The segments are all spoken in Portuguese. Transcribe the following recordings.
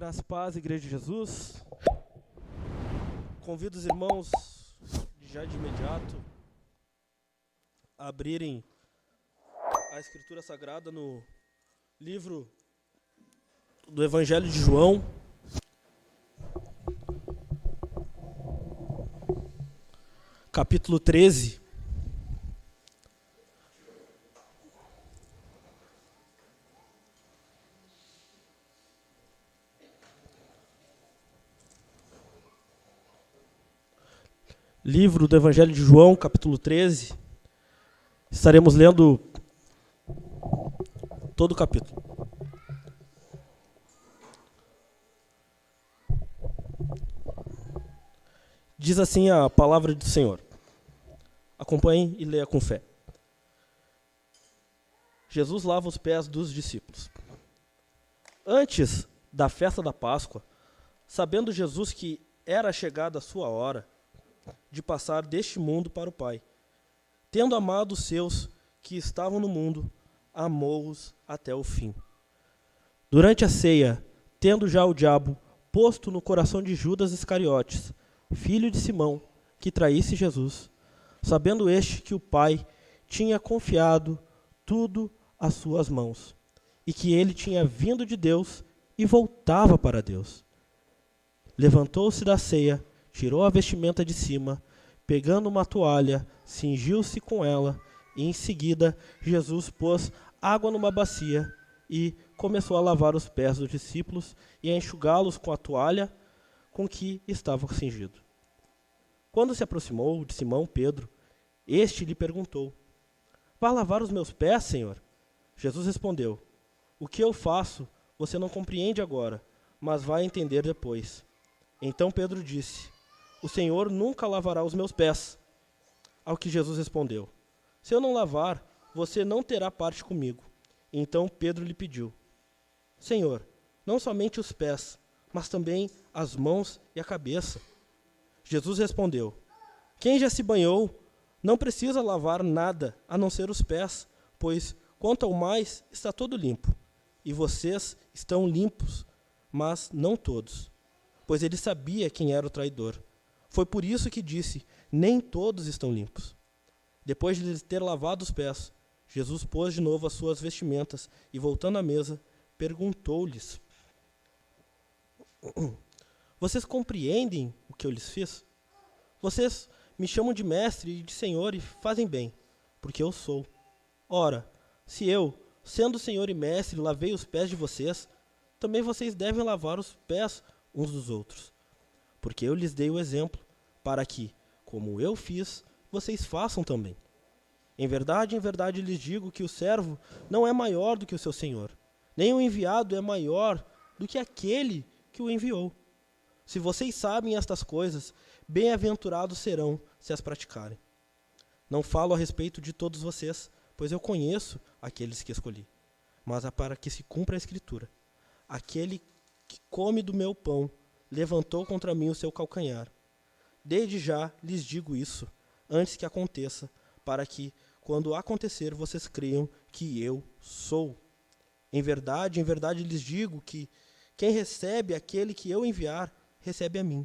Graça e paz, Igreja de Jesus. Convido os irmãos já de imediato a abrirem a Escritura Sagrada no livro do Evangelho de João, capítulo 13. Livro do Evangelho de João, capítulo 13. Estaremos lendo todo o capítulo. Diz assim a palavra do Senhor. Acompanhe e leia com fé. Jesus lava os pés dos discípulos. Antes da festa da Páscoa, sabendo Jesus que era chegada a sua hora de passar deste mundo para o Pai, tendo amado os seus que estavam no mundo, amou-os até o fim. Durante a ceia, tendo já o diabo posto no coração de Judas Iscariotes, filho de Simão, que traísse Jesus, sabendo este que o Pai tinha confiado tudo às suas mãos, e que ele tinha vindo de Deus e voltava para Deus, levantou-se da ceia, tirou a vestimenta de cima, pegando uma toalha, cingiu-se com ela, e em seguida Jesus pôs água numa bacia e começou a lavar os pés dos discípulos e a enxugá-los com a toalha com que estava cingido. Quando se aproximou de Simão Pedro, este lhe perguntou: "Vai lavar os meus pés, Senhor?" Jesus respondeu: "O que eu faço você não compreende agora, mas vai entender depois." Então Pedro disse: "O Senhor nunca lavará os meus pés." Ao que Jesus respondeu: "Se eu não lavar, você não terá parte comigo." Então Pedro lhe pediu: "Senhor, não somente os pés, mas também as mãos e a cabeça." Jesus respondeu: "Quem já se banhou não precisa lavar nada a não ser os pés, pois quanto ao mais está todo limpo. E vocês estão limpos, mas não todos." Pois ele sabia quem era o traidor. Foi por isso que disse: "Nem todos estão limpos." Depois de lhes ter lavado os pés, Jesus pôs de novo as suas vestimentas e, voltando à mesa, perguntou-lhes: "Vocês compreendem o que eu lhes fiz? Vocês me chamam de mestre e de senhor e fazem bem, porque eu sou. Ora, se eu, sendo senhor e mestre, lavei os pés de vocês, também vocês devem lavar os pés uns dos outros. Porque eu lhes dei o exemplo, para que, como eu fiz, vocês façam também. Em verdade lhes digo que o servo não é maior do que o seu senhor, nem o enviado é maior do que aquele que o enviou. Se vocês sabem estas coisas, bem-aventurados serão se as praticarem. Não falo a respeito de todos vocês, pois eu conheço aqueles que escolhi. Mas é para que se cumpra a Escritura: aquele que come do meu pão levantou contra mim o seu calcanhar. Desde já lhes digo isso, antes que aconteça, para que, quando acontecer, vocês creiam que eu sou. Em verdade lhes digo que quem recebe aquele que eu enviar, recebe a mim.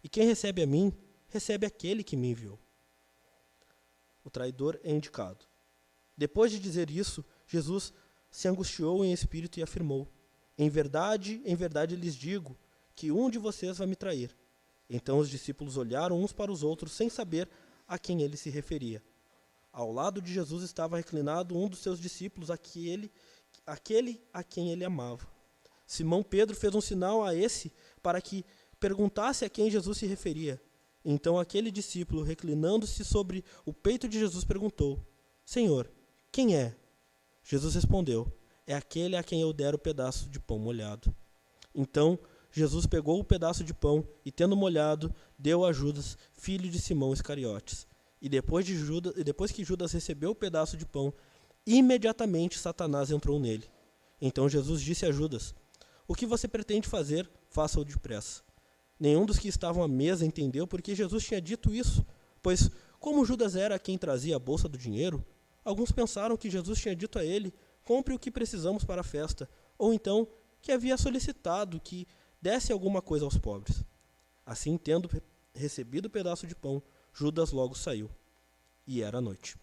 E quem recebe a mim, recebe aquele que me enviou." O traidor é indicado. Depois de dizer isso, Jesus se angustiou em espírito e afirmou: em verdade lhes digo que um de vocês vai me trair." Então os discípulos olharam uns para os outros sem saber a quem ele se referia. Ao lado de Jesus estava reclinado um dos seus discípulos, aquele a quem ele amava. Simão Pedro fez um sinal a esse para que perguntasse a quem Jesus se referia. Então aquele discípulo, reclinando-se sobre o peito de Jesus, perguntou: "Senhor, quem é?" Jesus respondeu: "É aquele a quem eu der o pedaço de pão molhado." Então Jesus pegou o pedaço de pão e, tendo molhado, deu a Judas, filho de Simão Iscariotes. E depois que Judas recebeu o pedaço de pão, imediatamente Satanás entrou nele. Então Jesus disse a Judas: "O que você pretende fazer, faça-o depressa." Nenhum dos que estavam à mesa entendeu porque Jesus tinha dito isso, pois, como Judas era quem trazia a bolsa do dinheiro, alguns pensaram que Jesus tinha dito a ele: "Compre o que precisamos para a festa", ou então que havia solicitado que desse alguma coisa aos pobres. Assim, tendo recebido o pedaço de pão, Judas logo saiu. E era noite.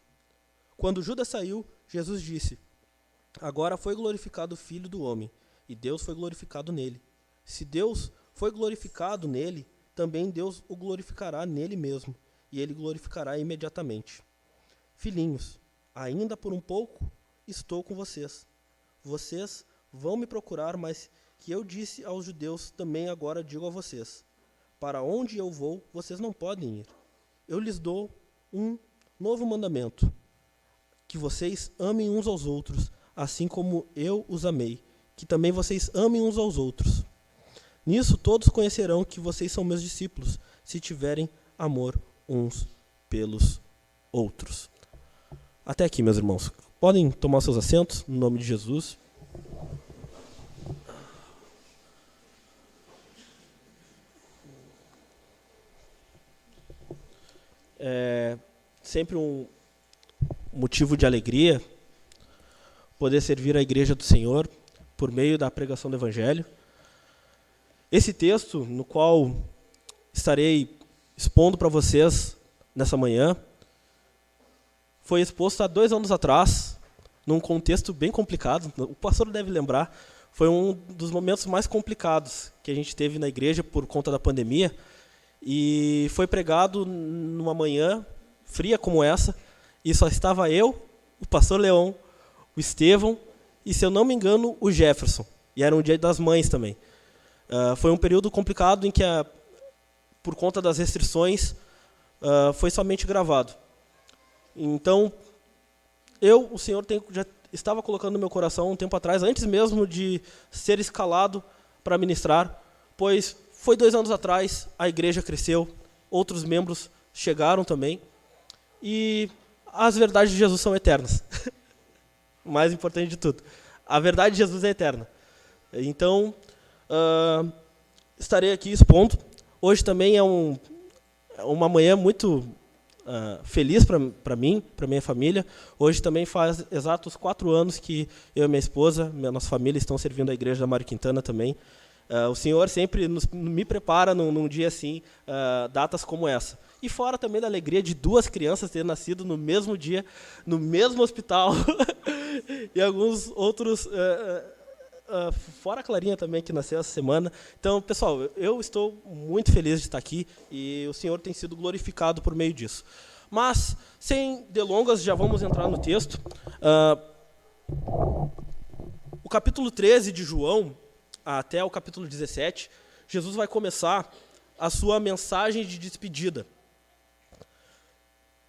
Quando Judas saiu, Jesus disse: agora foi glorificado o Filho do Homem, e Deus foi glorificado nele. Se Deus foi glorificado nele, também Deus o glorificará nele mesmo, e ele glorificará imediatamente. Filhinhos, ainda por um pouco estou com vocês. Vocês vão me procurar, mas que eu disse aos judeus, também agora digo a vocês: para onde eu vou, vocês não podem ir. Eu lhes dou um novo mandamento: que vocês amem uns aos outros, assim como eu os amei, que também vocês amem uns aos outros. Nisso todos conhecerão que vocês são meus discípulos, se tiverem amor uns pelos outros. Até aqui, meus irmãos. Podem tomar seus assentos, no nome de Jesus. É sempre um motivo de alegria poder servir a Igreja do Senhor por meio da pregação do Evangelho. Esse texto, no qual estarei expondo para vocês nessa manhã, foi exposto há 2 anos atrás, num contexto bem complicado. O pastor deve lembrar, foi um dos momentos mais complicados que a gente teve na igreja por conta da pandemia, e foi pregado numa manhã fria como essa, e só estava eu, o pastor Leon, o Estevão e, se eu não me engano, o Jefferson. E era um dia das mães também. Foi um período complicado em que, por conta das restrições, foi somente gravado. Então, o Senhor já estava colocando no meu coração um tempo atrás, antes mesmo de ser escalado para ministrar, pois foi 2 anos atrás, a igreja cresceu, outros membros chegaram também, e as verdades de Jesus são eternas. O mais importante de tudo, a verdade de Jesus é eterna. Então, estarei aqui expondo. Hoje também é uma manhã muito feliz para mim, para minha família. Hoje também faz exatos 4 anos que eu e minha esposa, nossa família, estão servindo a igreja da Mário Quintana também. O Senhor sempre me prepara num dia assim, datas como essa. E fora também da alegria de 2 crianças terem nascido no mesmo dia, no mesmo hospital, e alguns outros, fora a Clarinha também, que nasceu essa semana. Então, pessoal, eu estou muito feliz de estar aqui, e o Senhor tem sido glorificado por meio disso. Mas, sem delongas, já vamos entrar no texto. O capítulo 13 de João, até o capítulo 17, Jesus vai começar a sua mensagem de despedida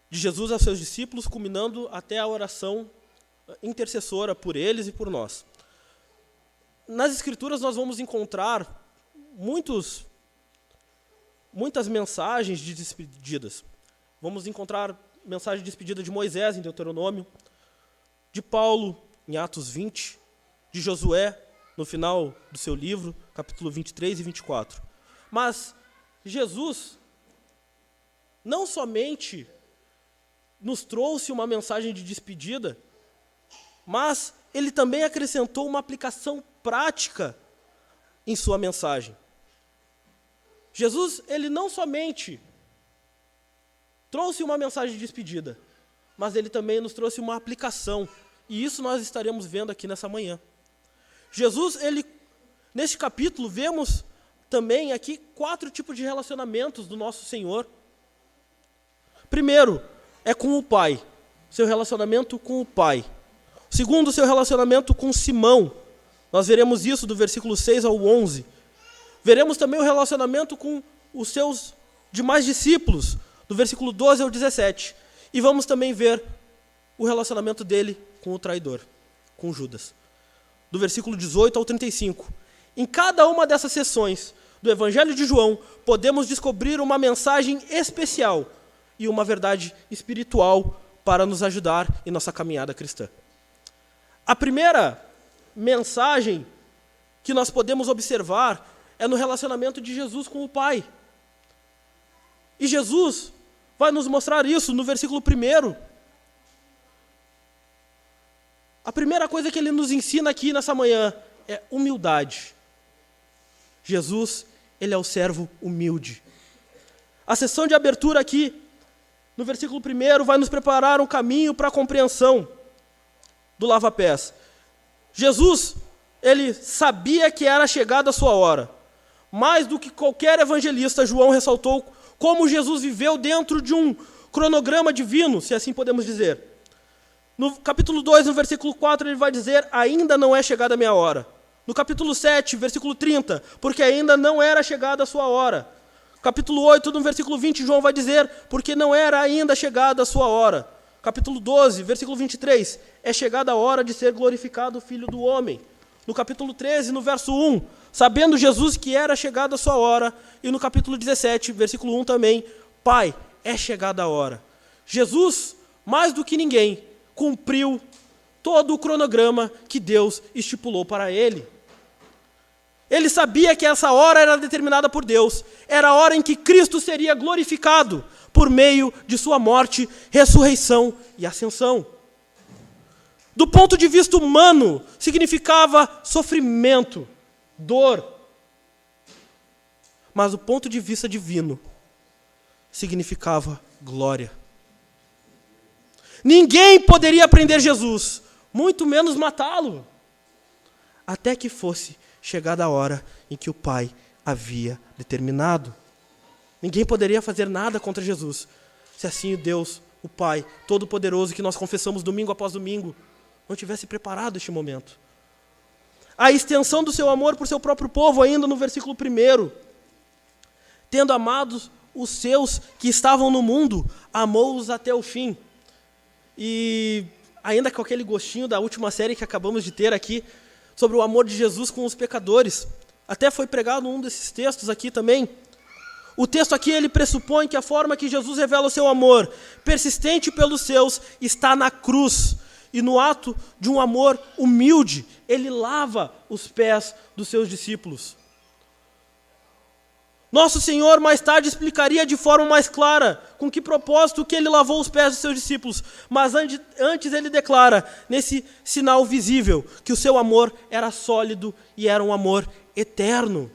de Jesus aos seus discípulos, culminando até a oração intercessora por eles e por nós. Nas Escrituras nós vamos encontrar muitas mensagens de despedidas. Vamos encontrar mensagem de despedida de Moisés, em Deuteronômio, de Paulo, em Atos 20, de Josué, no final do seu livro, capítulo 23 e 24. Mas Jesus não somente nos trouxe uma mensagem de despedida, mas ele também acrescentou uma aplicação prática em sua mensagem. Jesus, ele não somente trouxe uma mensagem de despedida, mas ele também nos trouxe uma aplicação, e isso nós estaremos vendo aqui nessa manhã. Jesus, neste capítulo, vemos também aqui 4 tipos de relacionamentos do nosso Senhor. Primeiro, é com o Pai, seu relacionamento com o Pai. Segundo, seu relacionamento com Simão. Nós veremos isso do versículo 6 ao 11. Veremos também o relacionamento com os seus demais discípulos, do versículo 12 ao 17. E vamos também ver o relacionamento dele com o traidor, com Judas, do versículo 18 ao 35. Em cada uma dessas sessões do Evangelho de João, podemos descobrir uma mensagem especial e uma verdade espiritual para nos ajudar em nossa caminhada cristã. A primeira mensagem que nós podemos observar é no relacionamento de Jesus com o Pai. E Jesus vai nos mostrar isso no versículo 1. A primeira coisa que ele nos ensina aqui nessa manhã é humildade. Jesus, ele é o servo humilde. A sessão de abertura aqui, no versículo 1, vai nos preparar um caminho para a compreensão do lava-pés. Jesus, ele sabia que era chegada a sua hora. Mais do que qualquer evangelista, João ressaltou como Jesus viveu dentro de um cronograma divino, se assim podemos dizer. No capítulo 2, no versículo 4, ele vai dizer: ainda não é chegada a minha hora. No capítulo 7, versículo 30, porque ainda não era chegada a sua hora. Capítulo 8, no versículo 20, João vai dizer: porque não era ainda chegada a sua hora. Capítulo 12, versículo 23, é chegada a hora de ser glorificado o Filho do Homem. No capítulo 13, no verso 1, sabendo Jesus que era chegada a sua hora. E no capítulo 17, versículo 1 também, Pai, é chegada a hora. Jesus, mais do que ninguém, cumpriu todo o cronograma que Deus estipulou para ele. Ele sabia que essa hora era determinada por Deus. Era a hora em que Cristo seria glorificado por meio de sua morte, ressurreição e ascensão. Do ponto de vista humano, significava sofrimento, dor. Mas do ponto de vista divino, significava glória. Ninguém poderia prender Jesus, muito menos matá-lo, até que fosse chegada a hora em que o Pai havia determinado. Ninguém poderia fazer nada contra Jesus, se assim o Deus, o Pai Todo-Poderoso, que nós confessamos domingo após domingo, não tivesse preparado este momento. A extensão do seu amor por seu próprio povo, ainda no versículo 1, tendo amados os seus que estavam no mundo, amou-os até o fim. E ainda com aquele gostinho da última série que acabamos de ter aqui, sobre o amor de Jesus com os pecadores, até foi pregado um desses textos aqui também. O texto aqui, ele pressupõe que a forma que Jesus revela o seu amor, persistente pelos seus, está na cruz. E no ato de um amor humilde, ele lava os pés dos seus discípulos. Nosso Senhor mais tarde explicaria de forma mais clara com que propósito que ele lavou os pés dos seus discípulos. Mas antes ele declara, nesse sinal visível, que o seu amor era sólido e era um amor eterno.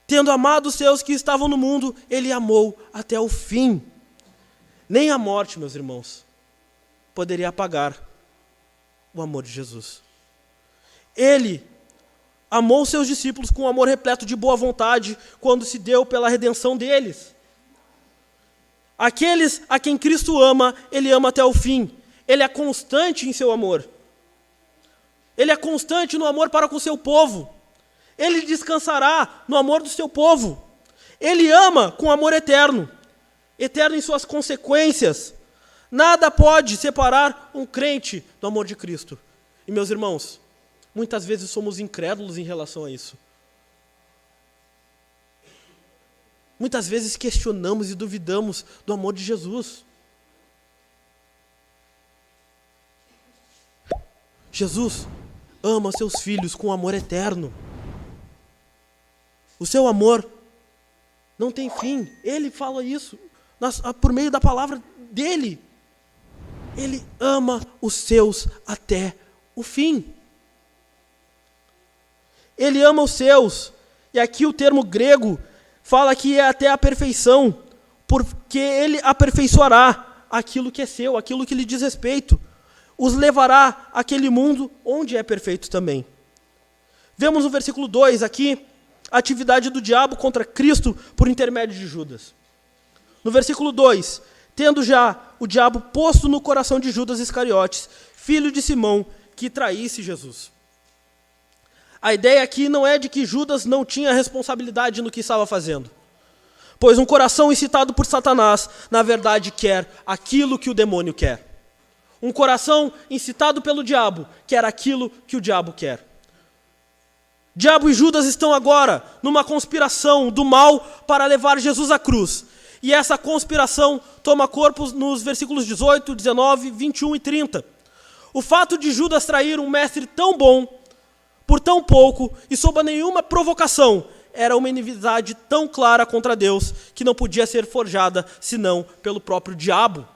Tendo amado os seus que estavam no mundo, ele amou até o fim. Nem a morte, meus irmãos, poderia apagar o amor de Jesus. Ele amou seus discípulos com um amor repleto de boa vontade, quando se deu pela redenção deles. Aqueles a quem Cristo ama, ele ama até o fim. Ele é constante em seu amor. Ele é constante no amor para com o seu povo. Ele descansará no amor do seu povo. Ele ama com amor eterno, eterno em suas consequências. Nada pode separar um crente do amor de Cristo. E, meus irmãos, muitas vezes somos incrédulos em relação a isso. Muitas vezes questionamos e duvidamos do amor de Jesus. Jesus ama seus filhos com amor eterno. O seu amor não tem fim. Ele fala isso por meio da palavra dele. Ele ama os seus até o fim. Ele ama os seus. E aqui o termo grego fala que é até a perfeição, porque ele aperfeiçoará aquilo que é seu, aquilo que lhe diz respeito. Os levará àquele mundo onde é perfeito também. Vemos no versículo 2 aqui a atividade do diabo contra Cristo por intermédio de Judas. No versículo 2, tendo já o diabo posto no coração de Judas Iscariotes, filho de Simão, que traísse Jesus. A ideia aqui não é de que Judas não tinha responsabilidade no que estava fazendo, pois um coração incitado por Satanás, na verdade, quer aquilo que o demônio quer. Um coração incitado pelo diabo quer aquilo que o diabo quer. Diabo e Judas estão agora numa conspiração do mal para levar Jesus à cruz. E essa conspiração toma corpo nos versículos 18, 19, 21 e 30. O fato de Judas trair um mestre tão bom, por tão pouco e sob nenhuma provocação, era uma inimizade tão clara contra Deus que não podia ser forjada senão pelo próprio diabo.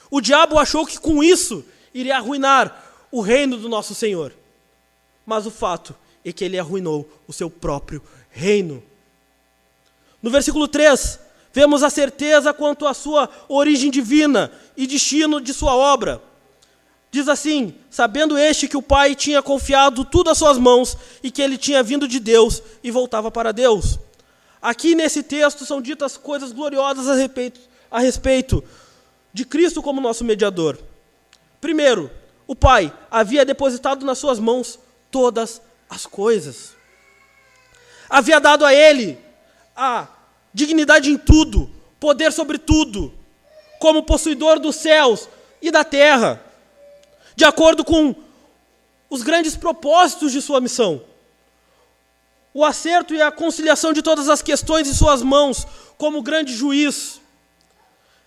O diabo achou que com isso iria arruinar o reino do nosso Senhor. Mas o fato e que ele arruinou o seu próprio reino. No versículo 3, vemos a certeza quanto à sua origem divina e destino de sua obra. Diz assim: sabendo este que o Pai tinha confiado tudo às suas mãos e que ele tinha vindo de Deus e voltava para Deus. Aqui nesse texto são ditas coisas gloriosas a respeito de Cristo como nosso mediador. Primeiro, o Pai havia depositado nas suas mãos todas as coisas. Havia dado a ele a dignidade em tudo, poder sobre tudo, como possuidor dos céus e da terra, de acordo com os grandes propósitos de sua missão. O acerto e a conciliação de todas as questões em suas mãos, como grande juiz.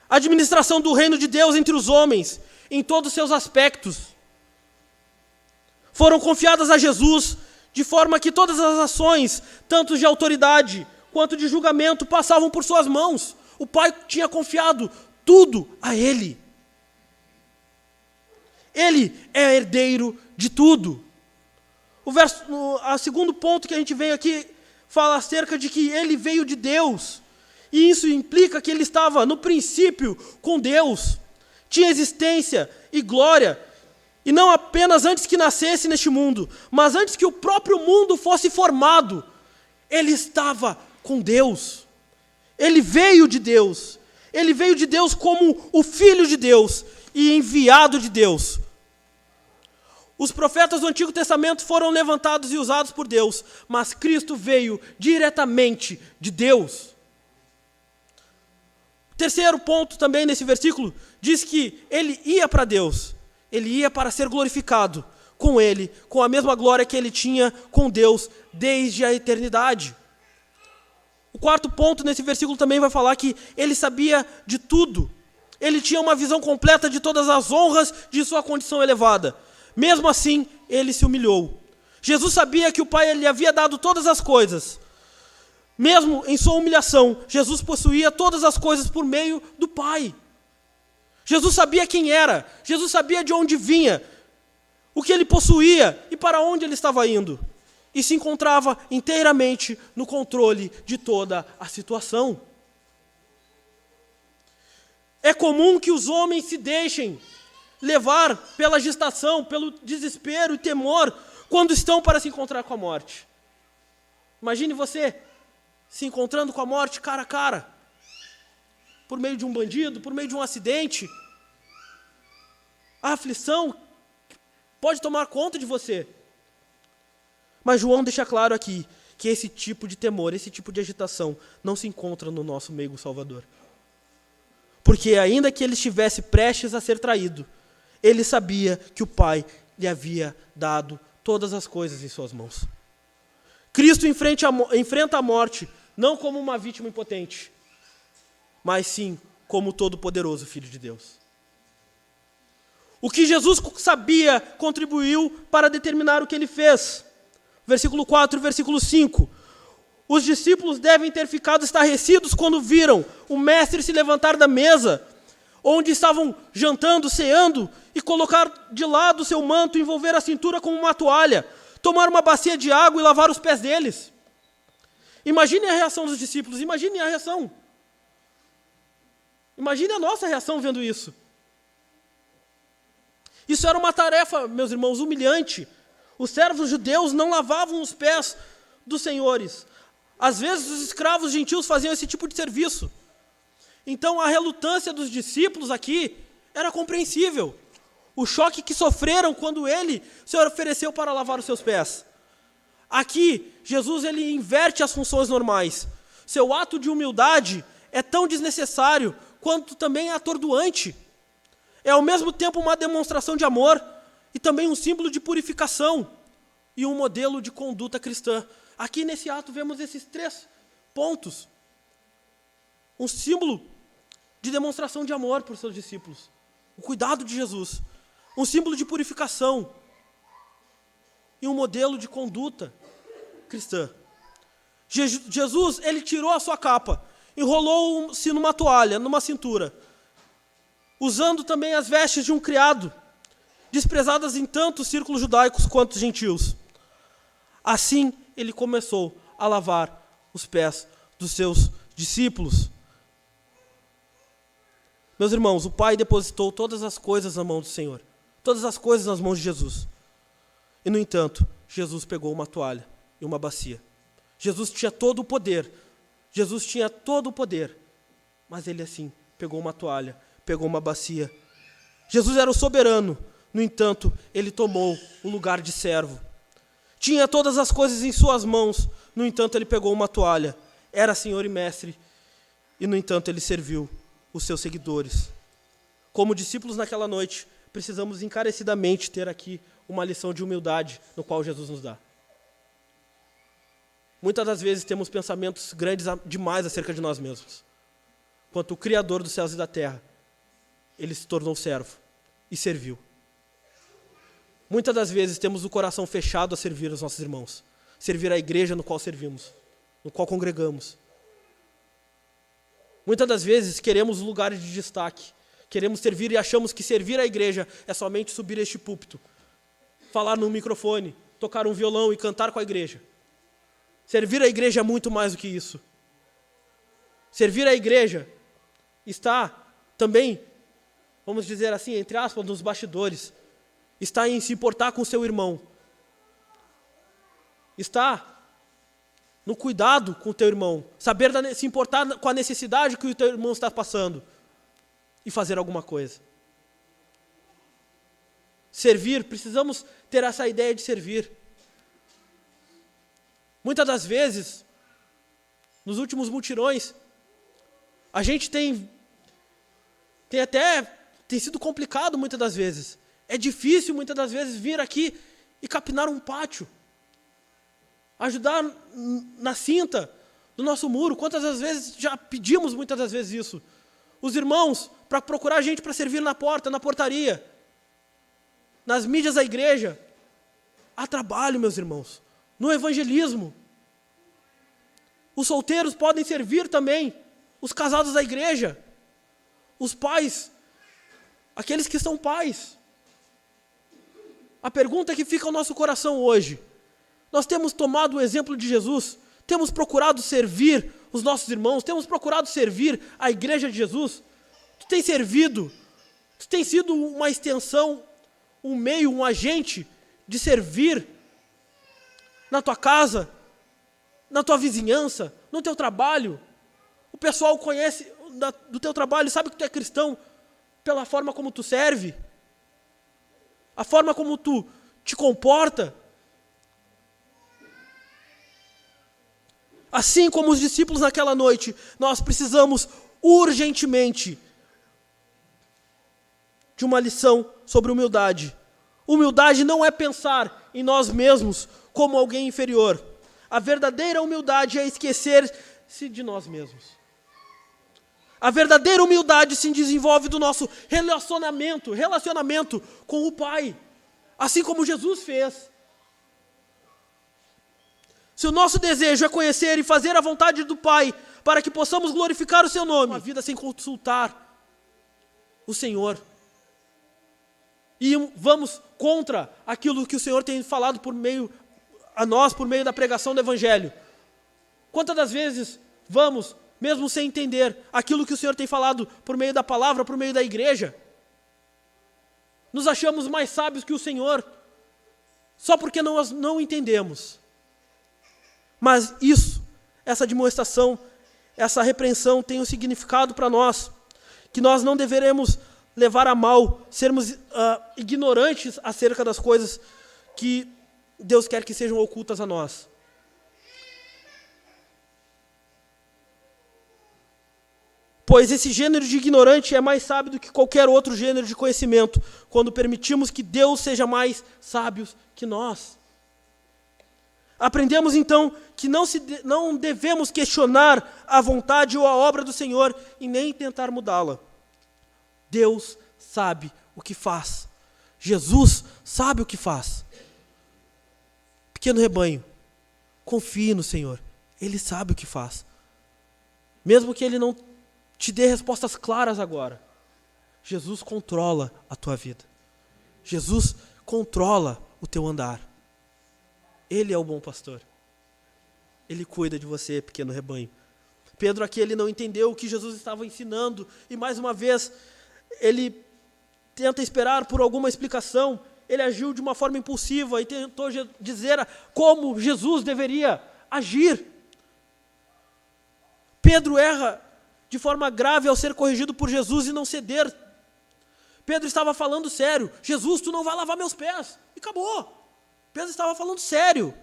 A administração do reino de Deus entre os homens, em todos os seus aspectos. Foram confiadas a Jesus, de forma que todas as ações, tanto de autoridade quanto de julgamento, passavam por suas mãos. O Pai tinha confiado tudo a Ele. Ele é herdeiro de tudo. O segundo ponto que a gente veio aqui fala acerca de que ele veio de Deus. E isso implica que ele estava no princípio com Deus. Tinha existência e glória. E não apenas antes que nascesse neste mundo, mas antes que o próprio mundo fosse formado. Ele estava com Deus. Ele veio de Deus. Ele veio de Deus como o Filho de Deus e enviado de Deus. Os profetas do Antigo Testamento foram levantados e usados por Deus, mas Cristo veio diretamente de Deus. O terceiro ponto também nesse versículo diz que ele ia para Deus, ele ia para ser glorificado com ele, com a mesma glória que ele tinha com Deus desde a eternidade. O quarto ponto nesse versículo também vai falar que ele sabia de tudo, ele tinha uma visão completa de todas as honras de sua condição elevada. Mesmo assim, ele se humilhou. Jesus sabia que o Pai lhe havia dado todas as coisas. Mesmo em sua humilhação, Jesus possuía todas as coisas por meio do Pai. Jesus sabia quem era, Jesus sabia de onde vinha, o que ele possuía e para onde ele estava indo. E se encontrava inteiramente no controle de toda a situação. É comum que os homens se deixem levar pela agitação, pelo desespero e temor, quando estão para se encontrar com a morte. Imagine você se encontrando com a morte cara a cara, por meio de um bandido, por meio de um acidente. A aflição pode tomar conta de você. Mas João deixa claro aqui que esse tipo de temor, esse tipo de agitação não se encontra no nosso meigo Salvador. Porque ainda que ele estivesse prestes a ser traído, ele sabia que o Pai lhe havia dado todas as coisas em suas mãos. Cristo enfrenta a morte não como uma vítima impotente, mas sim como o todo-poderoso Filho de Deus. O que Jesus sabia contribuiu para determinar o que ele fez. Versículo 4 e versículo 5. Os discípulos devem ter ficado estarrecidos quando viram o mestre se levantar da mesa, onde estavam jantando, ceando, e colocar de lado o seu manto, envolver a cintura com uma toalha, tomar uma bacia de água e lavar os pés deles. Imagine a reação dos discípulos, imagine a reação. Imagine a nossa reação vendo isso. Isso era uma tarefa, meus irmãos, humilhante. Os servos judeus não lavavam os pés dos senhores. Às vezes os escravos gentios faziam esse tipo de serviço. Então a relutância dos discípulos aqui era compreensível. O choque que sofreram quando ele se ofereceu para lavar os seus pés. Aqui, Jesus ele inverte as funções normais. Seu ato de humildade é tão desnecessário quanto também atordoante. É ao mesmo tempo uma demonstração de amor e também um símbolo de purificação e um modelo de conduta cristã. Aqui nesse ato vemos esses 3 pontos. Um símbolo de demonstração de amor por seus discípulos. O cuidado de Jesus. Um símbolo de purificação. E um modelo de conduta cristã. Jesus, ele tirou a sua capa, enrolou-se numa toalha, numa cintura, usando também as vestes de um criado, desprezadas em tanto os círculos judaicos quanto os gentios. Assim ele começou a lavar os pés dos seus discípulos. Meus irmãos, o Pai depositou todas as coisas na mão do Senhor, todas as coisas nas mãos de Jesus. E, no entanto, Jesus pegou uma toalha e uma bacia. Jesus tinha todo o poder, mas ele assim pegou uma toalha, pegou uma bacia. Jesus era o soberano, no entanto, ele tomou o lugar de servo. Tinha todas as coisas em suas mãos, no entanto, ele pegou uma toalha. Era Senhor e Mestre, e, no entanto, ele serviu os seus seguidores. Como discípulos naquela noite, precisamos encarecidamente ter aqui uma lição de humildade, no qual Jesus nos dá. Muitas das vezes temos pensamentos grandes demais acerca de nós mesmos. Quanto o Criador dos céus e da terra, ele se tornou servo e serviu. Muitas das vezes temos o coração fechado a servir os nossos irmãos, servir a igreja no qual servimos, no qual congregamos. Muitas das vezes queremos lugares de destaque, queremos servir e achamos que servir a igreja é somente subir este púlpito, falar no microfone, tocar um violão e cantar com a igreja. Servir a igreja é muito mais do que isso. Servir a igreja está também, vamos dizer assim, entre aspas, nos bastidores. Está em se importar com o seu irmão. Está no cuidado com o teu irmão. Saber se importar com a necessidade que o teu irmão está passando. E fazer alguma coisa. Servir, precisamos ter essa ideia de servir. Muitas das vezes, nos últimos mutirões, a gente tem sido complicado muitas das vezes. É difícil muitas das vezes vir aqui e capinar um pátio. Ajudar na cinta do nosso muro. Quantas das vezes já pedimos muitas das vezes isso? Os irmãos, para procurar a gente para servir na porta, na portaria, nas mídias da igreja. Há trabalho, meus irmãos, no evangelismo. Os solteiros podem servir também, os casados da igreja, os pais, aqueles que são pais. A pergunta que fica ao nosso coração hoje: nós temos tomado o exemplo de Jesus? Temos procurado servir os nossos irmãos? Temos procurado servir a igreja de Jesus? Tu tem servido? Tu tem sido uma extensão, um meio, um agente de servir na tua casa, na tua vizinhança, no teu trabalho? O pessoal conhece do teu trabalho, sabe que tu é cristão pela forma como tu serve, a forma como tu te comporta. Assim como os discípulos naquela noite, nós precisamos urgentemente de uma lição sobre humildade. Humildade não é pensar em nós mesmos como alguém inferior. A verdadeira humildade é esquecer-se de nós mesmos. A verdadeira humildade se desenvolve do nosso relacionamento com o Pai, assim como Jesus fez. Se o nosso desejo é conhecer e fazer a vontade do Pai, para que possamos glorificar o seu nome, uma vida sem consultar o Senhor, e vamos contra aquilo que o Senhor tem falado a nós por meio da pregação do Evangelho. Quantas das vezes vamos, mesmo sem entender aquilo que o Senhor tem falado por meio da palavra, por meio da igreja, nos achamos mais sábios que o Senhor, só porque nós não entendemos. Mas essa demonstração, essa repreensão tem um significado para nós, que nós não deveremos levar a mal, sermos ignorantes acerca das coisas que Deus quer que sejam ocultas a nós. Pois esse gênero de ignorante é mais sábio do que qualquer outro gênero de conhecimento, quando permitimos que Deus seja mais sábio que nós. Aprendemos então que não devemos questionar a vontade ou a obra do Senhor e nem tentar mudá-la. Deus sabe o que faz. Jesus sabe o que faz. Pequeno rebanho, confie no Senhor. Ele sabe o que faz. Mesmo que Ele não te dê respostas claras agora, Jesus controla a tua vida. Jesus controla o teu andar. Ele é o bom pastor. Ele cuida de você, pequeno rebanho. Pedro aqui, ele não entendeu o que Jesus estava ensinando, e mais uma vez, ele tenta esperar por alguma explicação. Ele agiu de uma forma impulsiva e tentou dizer como Jesus deveria agir. Pedro erra de forma grave ao ser corrigido por Jesus e não ceder. Pedro estava falando sério. Jesus, tu não vai lavar meus pés. E acabou. Pedro estava falando sério.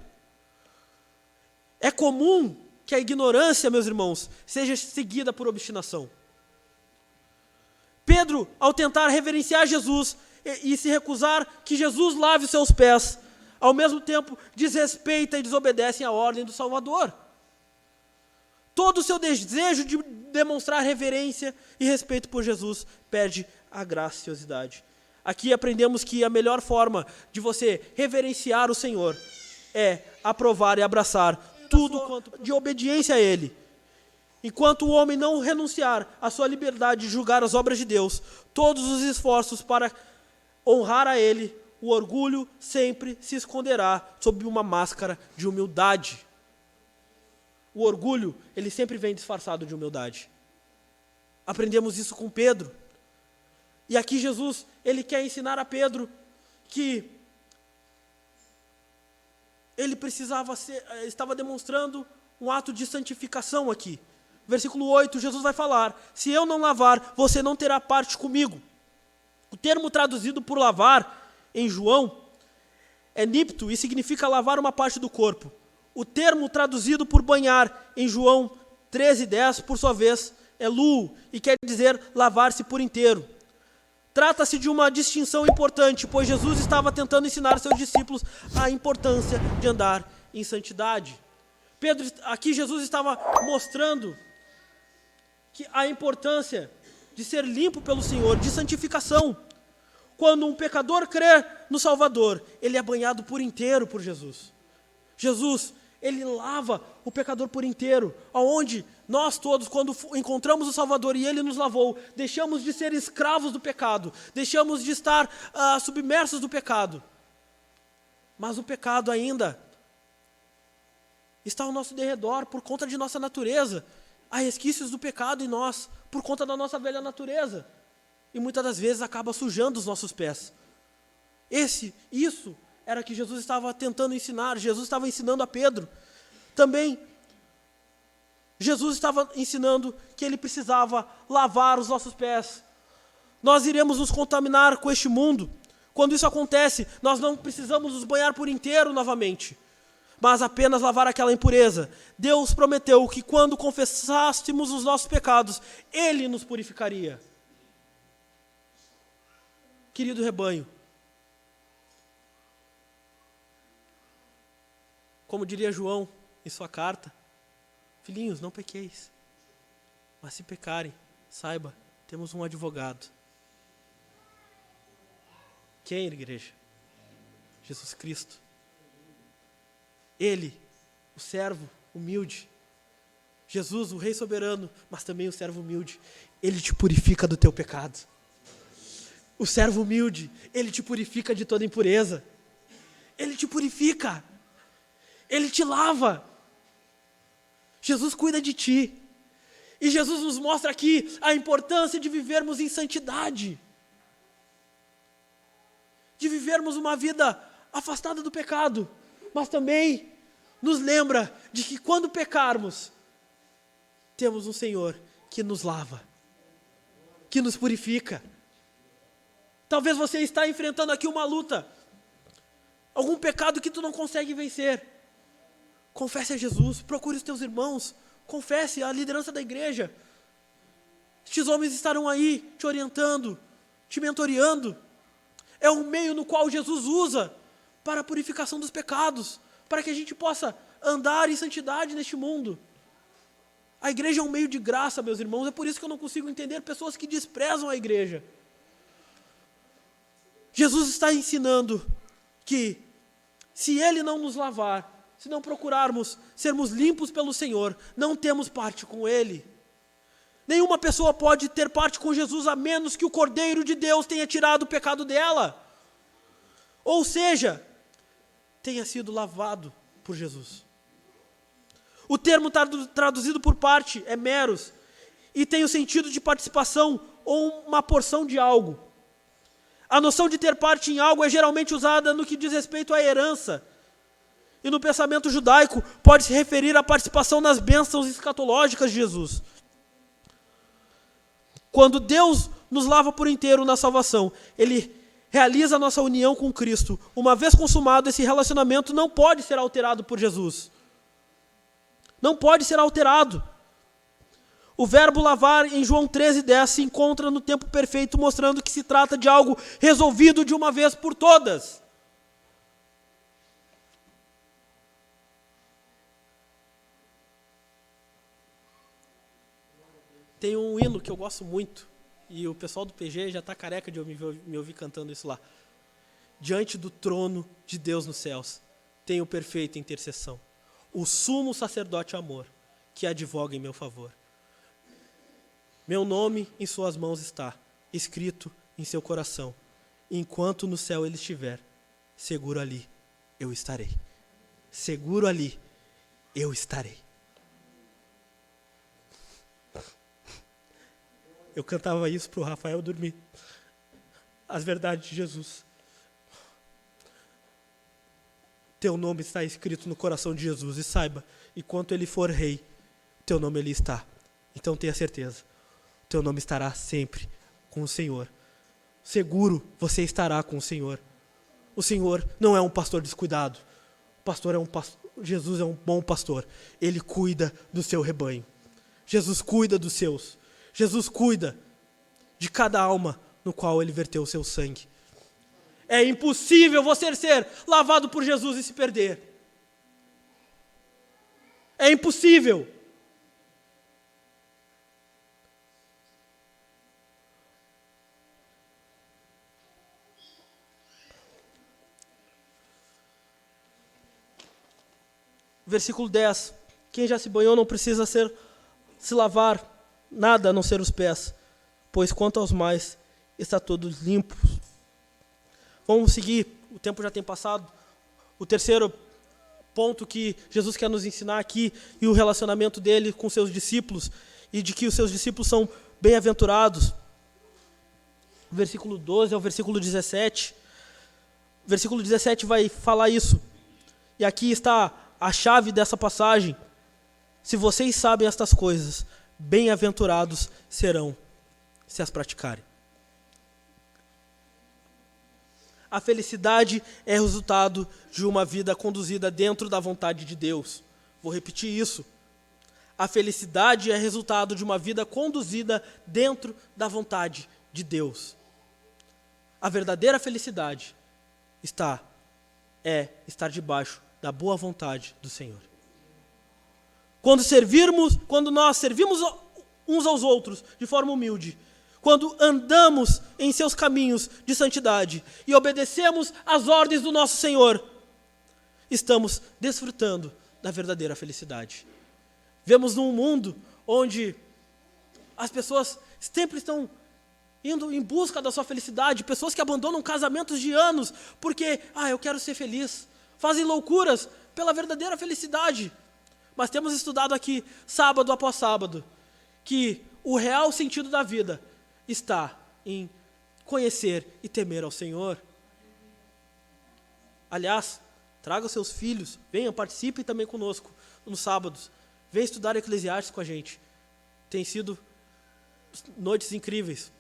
É comum que a ignorância, meus irmãos, seja seguida por obstinação. Pedro, ao tentar reverenciar Jesus e se recusar que Jesus lave os seus pés, ao mesmo tempo desrespeita e desobedece à ordem do Salvador. Todo o seu desejo de demonstrar reverência e respeito por Jesus perde a graciosidade. Aqui aprendemos que a melhor forma de você reverenciar o Senhor é aprovar e abraçar tudo quanto de obediência a Ele. Enquanto o homem não renunciar à sua liberdade de julgar as obras de Deus, todos os esforços para honrar a Ele, o orgulho sempre se esconderá sob uma máscara de humildade. O orgulho, ele sempre vem disfarçado de humildade. Aprendemos isso com Pedro. E aqui Jesus, ele quer ensinar a Pedro que ele estava demonstrando um ato de santificação aqui. Versículo 8, Jesus vai falar: se eu não lavar, você não terá parte comigo. O termo traduzido por lavar, em João, é nipto e significa lavar uma parte do corpo. O termo traduzido por banhar, em João 13:10, por sua vez, é lu, e quer dizer lavar-se por inteiro. Trata-se de uma distinção importante, pois Jesus estava tentando ensinar seus discípulos a importância de andar em santidade. Aqui Jesus estava mostrando que a importância de ser limpo pelo Senhor, de santificação. Quando um pecador crê no Salvador, ele é banhado por inteiro por Jesus. Jesus, ele lava o pecador por inteiro, aonde nós todos, quando encontramos o Salvador e ele nos lavou, deixamos de ser escravos do pecado, deixamos de estar submersos do pecado. Mas o pecado ainda está ao nosso derredor por conta de nossa natureza. Há resquícios do pecado em nós por conta da nossa velha natureza. E muitas das vezes acaba sujando os nossos pés. Isso era que Jesus estava tentando ensinar. Jesus estava ensinando a Pedro. Também, Jesus estava ensinando que ele precisava lavar os nossos pés. Nós iremos nos contaminar com este mundo. Quando isso acontece, nós não precisamos nos banhar por inteiro novamente, mas apenas lavar aquela impureza. Deus prometeu que quando confessássemos os nossos pecados, Ele nos purificaria. Querido rebanho, como diria João em sua carta, filhinhos, não pequeis, mas se pecarem, saiba, temos um advogado. Quem, igreja? Jesus Cristo. Ele, o servo humilde. Jesus, o rei soberano, mas também o servo humilde. Ele te purifica do teu pecado. O servo humilde, ele te purifica de toda impureza. Ele te purifica. Ele te lava. Jesus cuida de ti. E Jesus nos mostra aqui a importância de vivermos em santidade. De vivermos uma vida afastada do pecado. Mas também nos lembra de que quando pecarmos, temos um Senhor que nos lava, que nos purifica. Talvez você está enfrentando aqui uma luta, algum pecado que tu não consegue vencer. Confesse a Jesus, procure os teus irmãos, confesse a liderança da igreja. Estes homens estarão aí te orientando, te mentoreando. É um meio no qual Jesus usa para a purificação dos pecados, para que a gente possa andar em santidade neste mundo. A igreja é um meio de graça, meus irmãos, é por isso que eu não consigo entender pessoas que desprezam a igreja. Jesus está ensinando que se Ele não nos lavar, se não procurarmos sermos limpos pelo Senhor, não temos parte com Ele. Nenhuma pessoa pode ter parte com Jesus a menos que o Cordeiro de Deus tenha tirado o pecado dela. Ou seja, tenha sido lavado por Jesus. O termo traduzido por parte é meros e tem o sentido de participação ou uma porção de algo. A noção de ter parte em algo é geralmente usada no que diz respeito à herança. E no pensamento judaico pode se referir à participação nas bênçãos escatológicas de Jesus. Quando Deus nos lava por inteiro na salvação, Ele realiza a nossa união com Cristo. Uma vez consumado, esse relacionamento não pode ser alterado por Jesus. Não pode ser alterado. O verbo lavar em João 13:10 se encontra no tempo perfeito, mostrando que se trata de algo resolvido de uma vez por todas. Tem um hino que eu gosto muito, e o pessoal do PG já está careca de me ouvir cantando isso lá. Diante do trono de Deus nos céus, tenho perfeita intercessão. O sumo sacerdote amor, que advoga em meu favor. Meu nome em suas mãos está, escrito em seu coração. Enquanto no céu ele estiver, seguro ali eu estarei. Seguro ali eu estarei. Eu cantava isso para o Rafael dormir. As verdades de Jesus. Teu nome está escrito no coração de Jesus. E saiba, enquanto ele for rei, teu nome ali está. Então tenha certeza. Teu nome estará sempre com o Senhor. Seguro você estará com o Senhor. O Senhor não é um pastor descuidado. Jesus é um bom pastor. Ele cuida do seu rebanho. Jesus cuida dos seus. Jesus cuida de cada alma no qual ele verteu o seu sangue. É impossível você ser lavado por Jesus e se perder. É impossível. Versículo 10. Quem já se banhou não precisa se lavar nada a não ser os pés, pois quanto aos mais, está todos limpos. Vamos seguir, o tempo já tem passado. O terceiro ponto que Jesus quer nos ensinar aqui, e o relacionamento dele com seus discípulos, e de que os seus discípulos são bem-aventurados. O versículo 12 ao versículo 17. O versículo 17 vai falar isso. E aqui está a chave dessa passagem. Se vocês sabem estas coisas, bem-aventurados serão se as praticarem. A felicidade é resultado de uma vida conduzida dentro da vontade de Deus. Vou repetir isso. A felicidade é resultado de uma vida conduzida dentro da vontade de Deus. A verdadeira felicidade é estar debaixo da boa vontade do Senhor. Quando nós servimos uns aos outros de forma humilde, quando andamos em seus caminhos de santidade e obedecemos às ordens do nosso Senhor, estamos desfrutando da verdadeira felicidade. Vemos num mundo onde as pessoas sempre estão indo em busca da sua felicidade, pessoas que abandonam casamentos de anos porque, eu quero ser feliz, fazem loucuras pela verdadeira felicidade. Mas temos estudado aqui, sábado após sábado, que o real sentido da vida está em conhecer e temer ao Senhor. Aliás, traga os seus filhos, venham, participem também conosco nos sábados. Venham estudar Eclesiastes com a gente. Tem sido noites incríveis.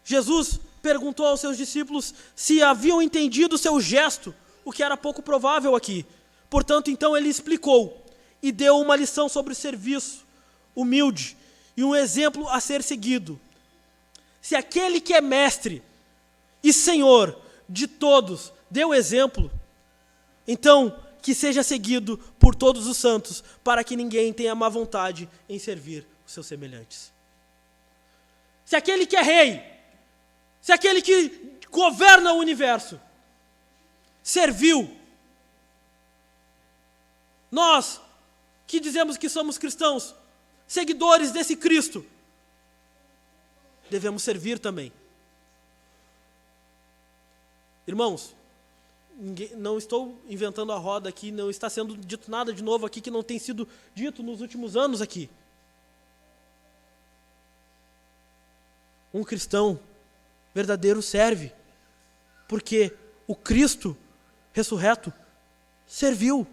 Jesus perguntou aos seus discípulos se haviam entendido o seu gesto, o que era pouco provável aqui. Portanto, então ele explicou e deu uma lição sobre o serviço humilde e um exemplo a ser seguido. Se aquele que é mestre e senhor de todos deu exemplo, então que seja seguido por todos os santos, para que ninguém tenha má vontade em servir os seus semelhantes. Se aquele que é rei, se aquele que governa o universo, serviu, nós que dizemos que somos cristãos, seguidores desse Cristo, devemos servir também. Irmãos, não estou inventando a roda aqui, não está sendo dito nada de novo aqui que não tem sido dito nos últimos anos aqui. Um cristão verdadeiro serve, porque o Cristo ressurreto serviu.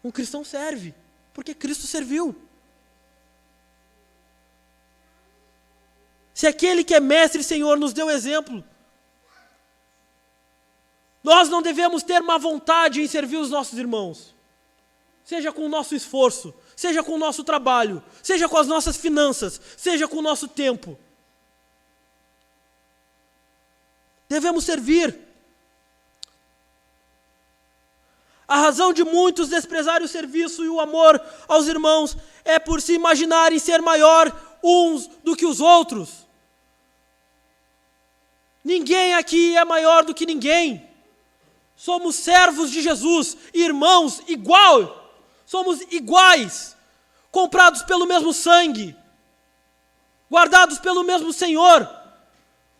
Um cristão serve, porque Cristo serviu. Se aquele que é mestre e Senhor nos deu exemplo, nós não devemos ter má vontade em servir os nossos irmãos. Seja com o nosso esforço, seja com o nosso trabalho, seja com as nossas finanças, seja com o nosso tempo. Devemos servir. A razão de muitos desprezarem o serviço e o amor aos irmãos é por se imaginarem ser maior uns do que os outros. Ninguém aqui é maior do que ninguém. Somos servos de Jesus, irmãos igual. Somos iguais, comprados pelo mesmo sangue, guardados pelo mesmo Senhor,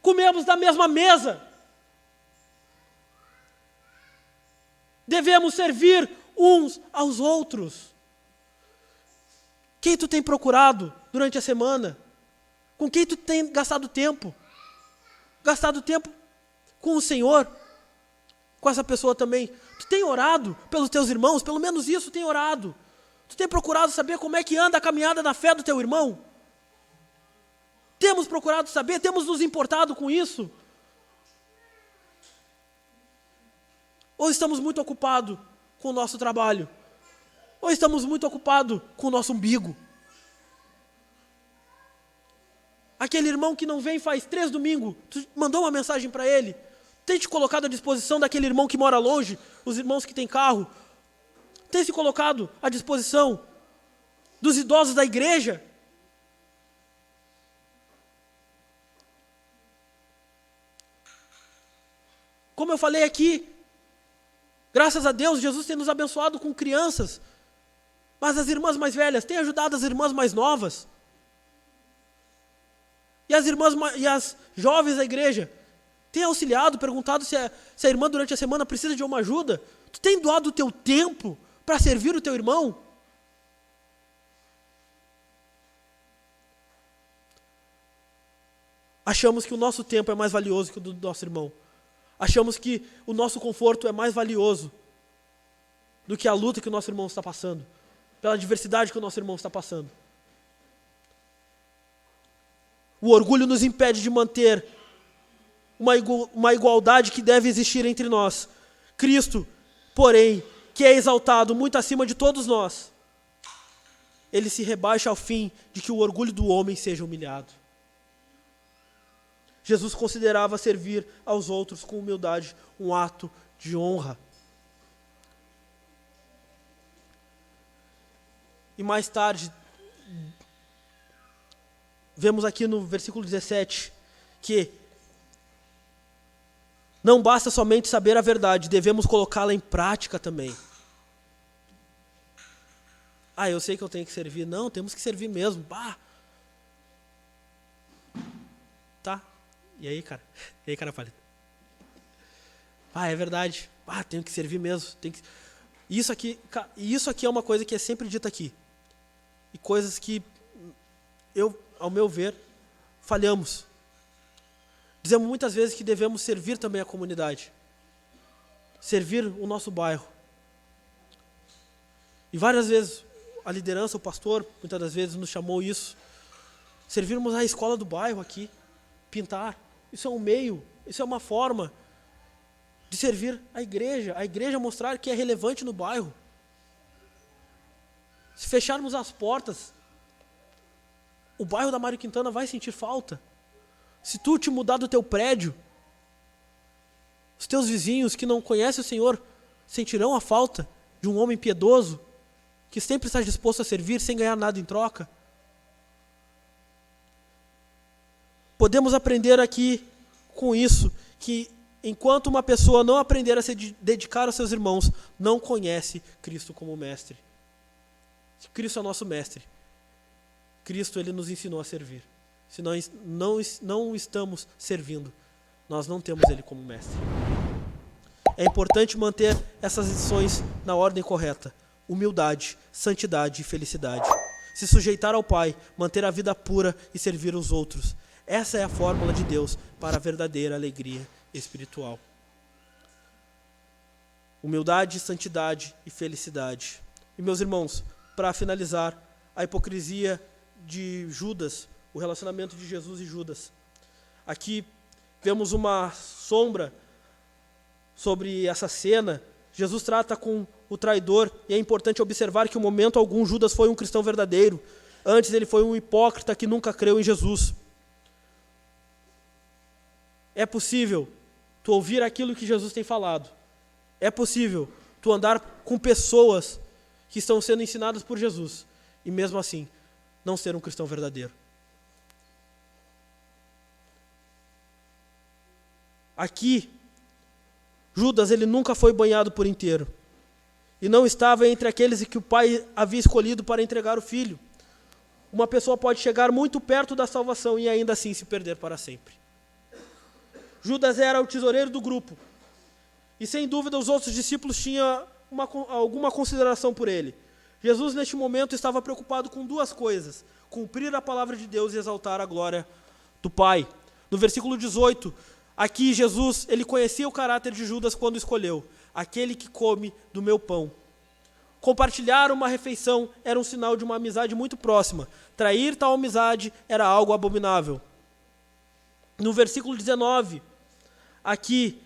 comemos da mesma mesa. Devemos servir uns aos outros. Quem tu tem procurado durante a semana? Com quem tu tem gastado tempo? Gastado tempo com o Senhor? Com essa pessoa também? Tu tem orado pelos teus irmãos? Pelo menos isso tem orado. Tu tem procurado saber como é que anda a caminhada da fé do teu irmão? Temos procurado saber? Temos nos importado com isso? Ou estamos muito ocupados com o nosso trabalho? Ou estamos muito ocupados com o nosso umbigo? Aquele irmão que não vem faz 3 domingos, tu mandou uma mensagem para ele? Tem te colocado à disposição daquele irmão que mora longe, os irmãos que têm carro? Tem se colocado à disposição dos idosos da igreja? Como eu falei aqui, graças a Deus, Jesus tem nos abençoado com crianças, mas as irmãs mais velhas têm ajudado as irmãs mais novas. E as jovens da igreja têm auxiliado, perguntado se a irmã durante a semana precisa de uma ajuda. Tu tem doado o teu tempo para servir o teu irmão? Achamos que o nosso tempo é mais valioso que o do nosso irmão. Achamos que o nosso conforto é mais valioso do que a luta que o nosso irmão está passando, pela adversidade que o nosso irmão está passando. O orgulho nos impede de manter uma igualdade que deve existir entre nós. Cristo, porém, que é exaltado muito acima de todos nós, ele se rebaixa ao fim de que o orgulho do homem seja humilhado. Jesus considerava servir aos outros com humildade um ato de honra. E mais tarde, vemos aqui no versículo 17, que não basta somente saber a verdade, devemos colocá-la em prática também. Ah, eu sei que eu tenho que servir. Não, temos que servir mesmo. Tá. E aí, cara? E aí, cara, falei. É verdade. Tenho que servir mesmo. Isso aqui é uma coisa que é sempre dita aqui. E coisas que ao meu ver, falhamos. Dizemos muitas vezes que devemos servir também a comunidade. Servir o nosso bairro. E várias vezes a liderança, o pastor, muitas das vezes nos chamou isso. Servirmos a escola do bairro aqui. Pintar. Isso é um meio, isso é uma forma de servir a igreja mostrar que é relevante no bairro. Se fecharmos as portas, o bairro da Mário Quintana vai sentir falta. Se tu te mudar do teu prédio, os teus vizinhos que não conhecem o Senhor sentirão a falta de um homem piedoso que sempre está disposto a servir sem ganhar nada em troca. Podemos aprender aqui com isso que enquanto uma pessoa não aprender a se dedicar aos seus irmãos, não conhece Cristo como mestre. Cristo é nosso mestre. Cristo, ele nos ensinou a servir. se nós não estamos servindo, nós não temos Ele como mestre. É importante manter essas lições na ordem correta: humildade, santidade e felicidade. Se sujeitar ao Pai, manter a vida pura e servir os outros. Essa é a fórmula de Deus para a verdadeira alegria espiritual. Humildade, santidade e felicidade. E meus irmãos, para finalizar, a hipocrisia de Judas, o relacionamento de Jesus e Judas. Aqui vemos uma sombra sobre essa cena. Jesus trata com o traidor, e é importante observar que em momento algum Judas foi um cristão verdadeiro. Antes ele foi um hipócrita que nunca creu em Jesus. É possível tu ouvir aquilo que Jesus tem falado. É possível tu andar com pessoas que estão sendo ensinadas por Jesus e mesmo assim não ser um cristão verdadeiro. Aqui, Judas, ele nunca foi banhado por inteiro e não estava entre aqueles que o pai havia escolhido para entregar o filho. Uma pessoa pode chegar muito perto da salvação e ainda assim se perder para sempre. Judas era o tesoureiro do grupo e sem dúvida os outros discípulos tinham alguma consideração por ele. Jesus neste momento estava preocupado com duas coisas: cumprir a palavra de Deus e exaltar a glória do Pai. No versículo 18, aqui Jesus, ele conhecia o caráter de Judas quando escolheu: aquele que come do meu pão. Compartilhar uma refeição era um sinal de uma amizade muito próxima. Trair tal amizade era algo abominável. No versículo 19, aqui,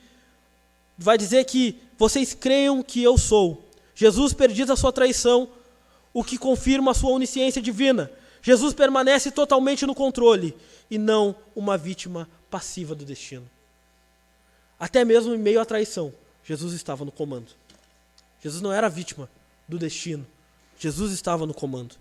vai dizer que vocês creiam que eu sou. Jesus perdiz a sua traição, o que confirma a sua onisciência divina. Jesus permanece totalmente no controle e não uma vítima passiva do destino. Até mesmo em meio à traição, Jesus estava no comando. Jesus não era vítima do destino. Jesus estava no comando.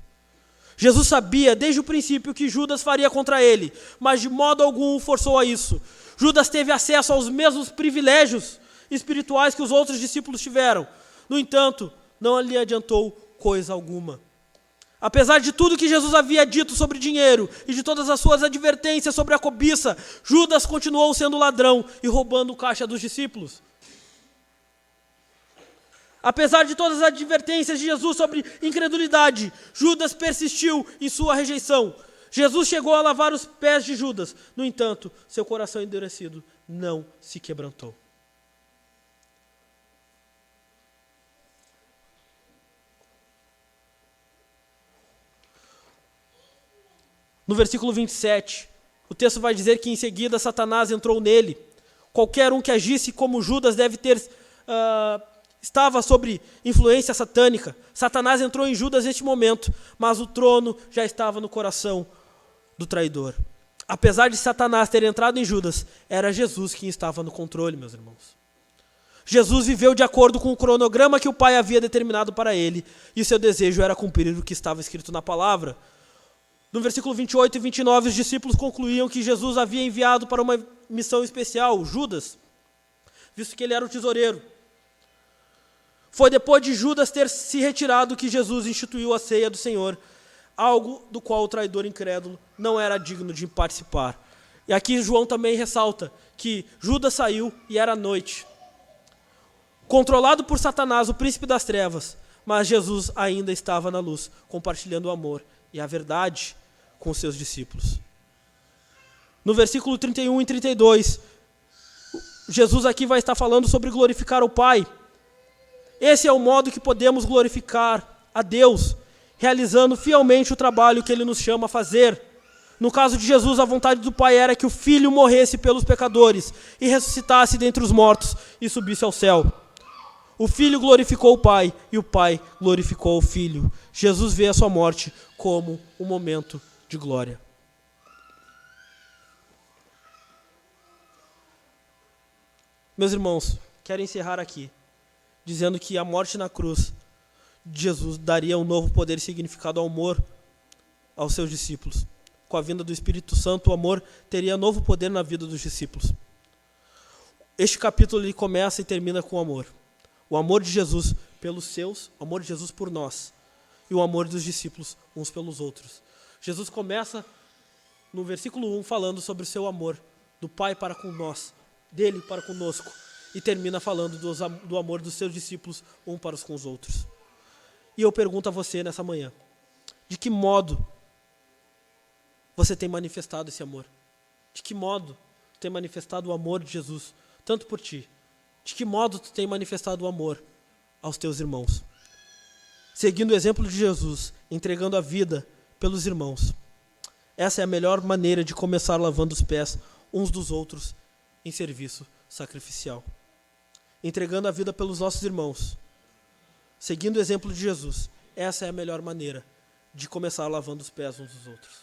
Jesus sabia desde o princípio que Judas faria contra ele, mas de modo algum o forçou a isso. Judas teve acesso aos mesmos privilégios espirituais que os outros discípulos tiveram. No entanto, não lhe adiantou coisa alguma. Apesar de tudo que Jesus havia dito sobre dinheiro e de todas as suas advertências sobre a cobiça, Judas continuou sendo ladrão e roubando o caixa dos discípulos. Apesar de todas as advertências de Jesus sobre incredulidade, Judas persistiu em sua rejeição. Jesus chegou a lavar os pés de Judas. No entanto, seu coração endurecido não se quebrantou. No versículo 27, o texto vai dizer que em seguida Satanás entrou nele. Qualquer um que agisse como Judas deve ter... estava sob influência satânica. Satanás entrou em Judas neste momento, mas o trono já estava no coração do traidor. Apesar de Satanás ter entrado em Judas, era Jesus quem estava no controle, meus irmãos. Jesus viveu de acordo com o cronograma que o Pai havia determinado para ele, e o seu desejo era cumprir o que estava escrito na palavra. No versículo 28 e 29, os discípulos concluíam que Jesus havia enviado para uma missão especial, Judas, visto que ele era o tesoureiro. Foi depois de Judas ter se retirado que Jesus instituiu a ceia do Senhor, algo do qual o traidor incrédulo não era digno de participar. E aqui João também ressalta que Judas saiu e era noite, controlado por Satanás, o príncipe das trevas, mas Jesus ainda estava na luz, compartilhando o amor e a verdade com seus discípulos. No versículo 31 e 32, Jesus aqui vai estar falando sobre glorificar o Pai. Esse é o modo que podemos glorificar a Deus, realizando fielmente o trabalho que Ele nos chama a fazer. No caso de Jesus, a vontade do Pai era que o Filho morresse pelos pecadores e ressuscitasse dentre os mortos e subisse ao céu. O Filho glorificou o Pai e o Pai glorificou o Filho. Jesus vê a sua morte como um momento de glória. Meus irmãos, quero encerrar aqui, dizendo que a morte na cruz de Jesus daria um novo poder e significado ao amor aos seus discípulos. Com a vinda do Espírito Santo, o amor teria novo poder na vida dos discípulos. Este capítulo ele começa e termina com o amor. O amor de Jesus pelos seus, o amor de Jesus por nós. E o amor dos discípulos uns pelos outros. Jesus começa no versículo 1 falando sobre o seu amor do Pai para com nós, dele para conosco, e termina falando do amor dos seus discípulos um para com os outros. E eu pergunto a você nessa manhã, de que modo você tem manifestado esse amor? De que modo tu tem manifestado o amor de Jesus, tanto por ti? De que modo tu tem manifestado o amor aos teus irmãos? Seguindo o exemplo de Jesus, entregando a vida pelos irmãos. Essa é a melhor maneira de começar lavando os pés uns dos outros em serviço sacrificial. Entregando a vida pelos nossos irmãos. Seguindo o exemplo de Jesus, essa é a melhor maneira de começar lavando os pés uns dos outros.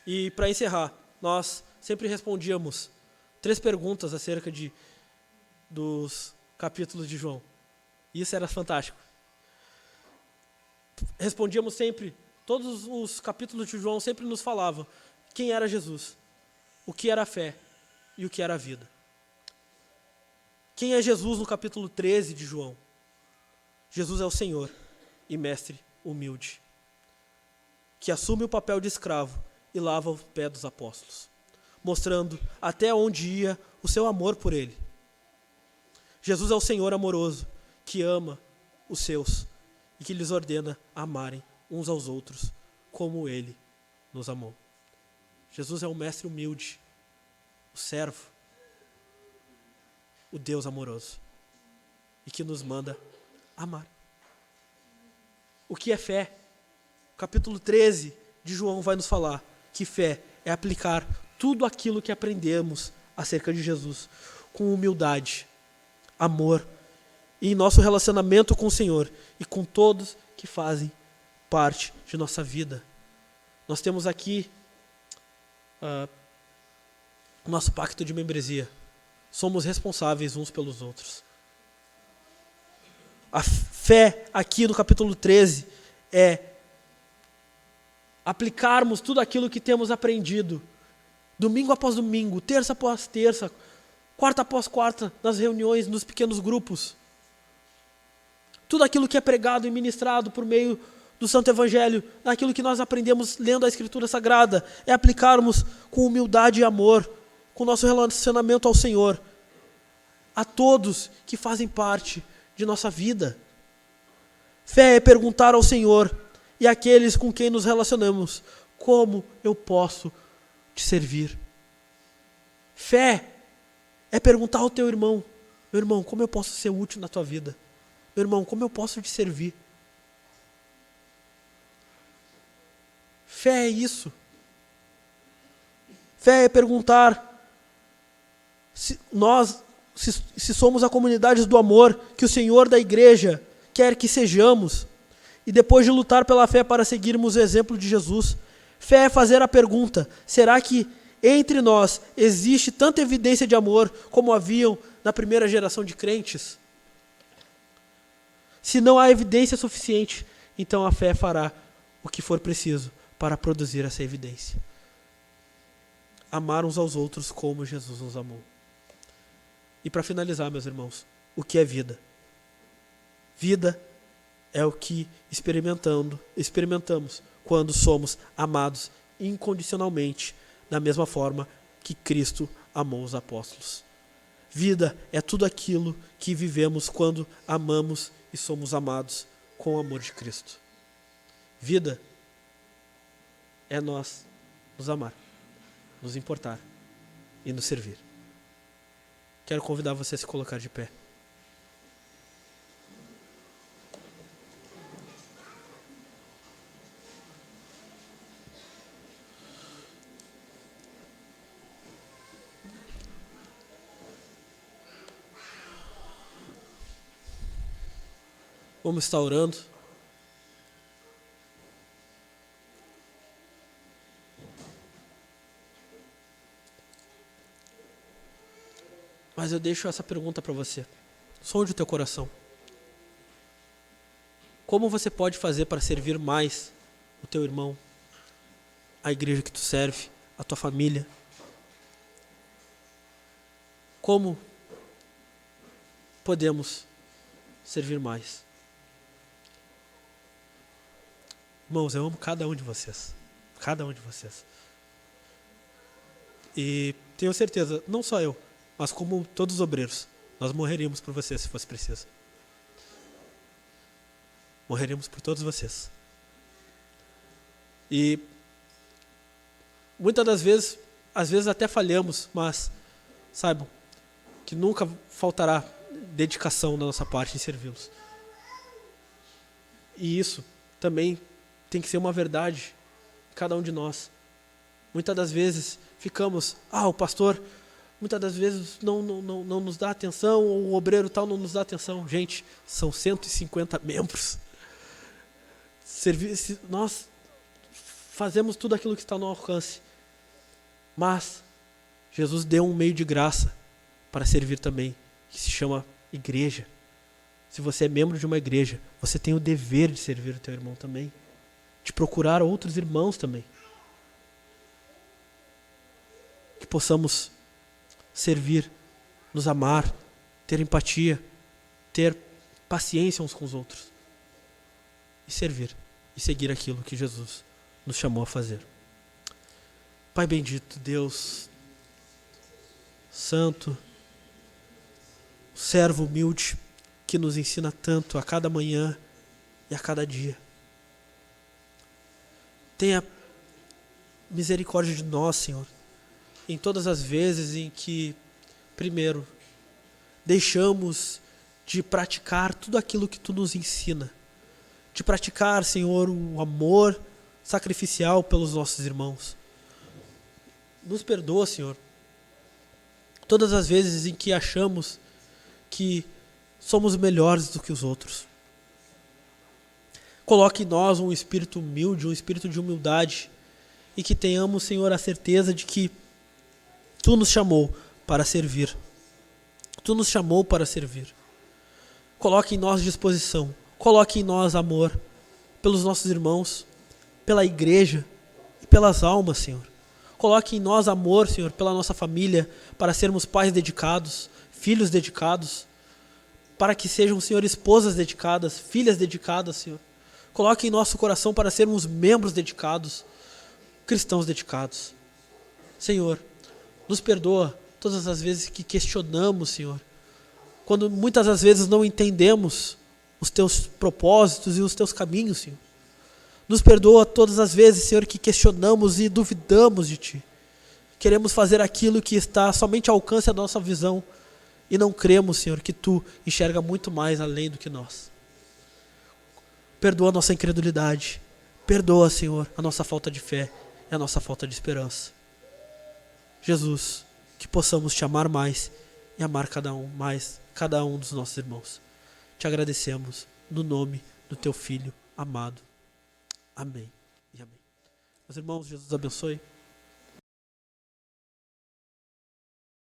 E para encerrar, nós sempre respondíamos 3 perguntas acerca dos capítulos de João. Isso era fantástico. Respondíamos sempre, todos os capítulos de João sempre nos falavam quem era Jesus, o que era a fé e o que era a vida. Quem é Jesus no capítulo 13 de João? Jesus é o Senhor e mestre humilde, que assume o papel de escravo e lava o pé dos apóstolos, mostrando até onde ia o seu amor por ele. Jesus é o Senhor amoroso, que ama os seus e que lhes ordena amarem uns aos outros como ele nos amou. Jesus é o mestre humilde, o servo, o Deus amoroso e que nos manda amar. O que é fé? O capítulo 13 de João vai nos falar que fé é aplicar tudo aquilo que aprendemos acerca de Jesus com humildade, amor e em nosso relacionamento com o Senhor e com todos que fazem parte de nossa vida. Nós temos aqui o nosso pacto de membresia. Somos responsáveis uns pelos outros. A fé aqui no capítulo 13 é aplicarmos tudo aquilo que temos aprendido, domingo após domingo, terça após terça, quarta após quarta, nas reuniões, nos pequenos grupos. Tudo aquilo que é pregado e ministrado por meio do Santo Evangelho, naquilo que nós aprendemos lendo a Escritura Sagrada, é aplicarmos com humildade e amor, com o nosso relacionamento ao Senhor, a todos que fazem parte de nossa vida. Fé é perguntar ao Senhor e àqueles com quem nos relacionamos, como eu posso te servir? Fé é perguntar ao teu irmão, meu irmão, como eu posso ser útil na tua vida? Meu irmão, como eu posso te servir? Fé é isso. Fé é perguntar se somos a comunidade do amor que o Senhor da igreja quer que sejamos, e depois de lutar pela fé para seguirmos o exemplo de Jesus. Fé é fazer a pergunta, será que entre nós existe tanta evidência de amor como haviam na primeira geração de crentes? Se não há evidência suficiente, então a fé fará o que for preciso para produzir essa evidência. Amar uns aos outros como Jesus nos amou. E para finalizar, meus irmãos, o que é vida? Vida é o que experimentamos quando somos amados incondicionalmente, da mesma forma que Cristo amou os apóstolos. Vida é tudo aquilo que vivemos quando amamos e somos amados com o amor de Cristo. Vida é nós nos amar, nos importar e nos servir. Quero convidar você a se colocar de pé. Vamos estar orando. Mas eu deixo essa pergunta para você. Sonde o teu coração. Como você pode fazer para servir mais o teu irmão, a igreja que tu serve, a tua família? Como podemos servir mais? Irmãos, eu amo cada um de vocês. Cada um de vocês. E tenho certeza, não só eu, mas como todos os obreiros, nós morreríamos por vocês se fosse preciso. Morreríamos por todos vocês. E muitas das vezes, às vezes até falhamos, mas saibam que nunca faltará dedicação da nossa parte em servi-los. E isso também tem que ser uma verdade em cada um de nós. Muitas das vezes ficamos, o pastor muitas das vezes não nos dá atenção, ou o obreiro tal não nos dá atenção. Gente, são 150 membros. Nós fazemos tudo aquilo que está no alcance. Mas Jesus deu um meio de graça para servir também, que se chama igreja. Se você é membro de uma igreja, você tem o dever de servir o teu irmão também, de procurar outros irmãos também. Que possamos servir, nos amar, ter empatia, ter paciência uns com os outros. E servir, e seguir aquilo que Jesus nos chamou a fazer. Pai bendito, Deus Santo, servo humilde, que nos ensina tanto a cada manhã e a cada dia. Tenha misericórdia de nós, Senhor, em todas as vezes em que, primeiro, deixamos de praticar tudo aquilo que Tu nos ensina, de praticar, Senhor, o amor sacrificial pelos nossos irmãos. Nos perdoa, Senhor, todas as vezes em que achamos que somos melhores do que os outros. Coloque em nós um espírito humilde, um espírito de humildade, e que tenhamos, Senhor, a certeza de que Tu nos chamou para servir. Tu nos chamou para servir. Coloque em nós disposição, coloque em nós amor pelos nossos irmãos, pela igreja e pelas almas, Senhor. Coloque em nós amor, Senhor, pela nossa família, para sermos pais dedicados, filhos dedicados, para que sejam, Senhor, esposas dedicadas, filhas dedicadas, Senhor. Coloque em nosso coração para sermos membros dedicados, cristãos dedicados. Senhor, nos perdoa todas as vezes que questionamos, Senhor, quando muitas das vezes não entendemos os Teus propósitos e os Teus caminhos, Senhor. Nos perdoa todas as vezes, Senhor, que questionamos e duvidamos de Ti. Queremos fazer aquilo que está somente ao alcance da nossa visão e não cremos, Senhor, que Tu enxerga muito mais além do que nós. Perdoa a nossa incredulidade. Perdoa, Senhor, a nossa falta de fé e a nossa falta de esperança. Jesus, que possamos Te amar mais e amar cada um dos nossos irmãos. Te agradecemos no nome do Teu Filho amado. Amém e amém. Meus irmãos, Jesus abençoe.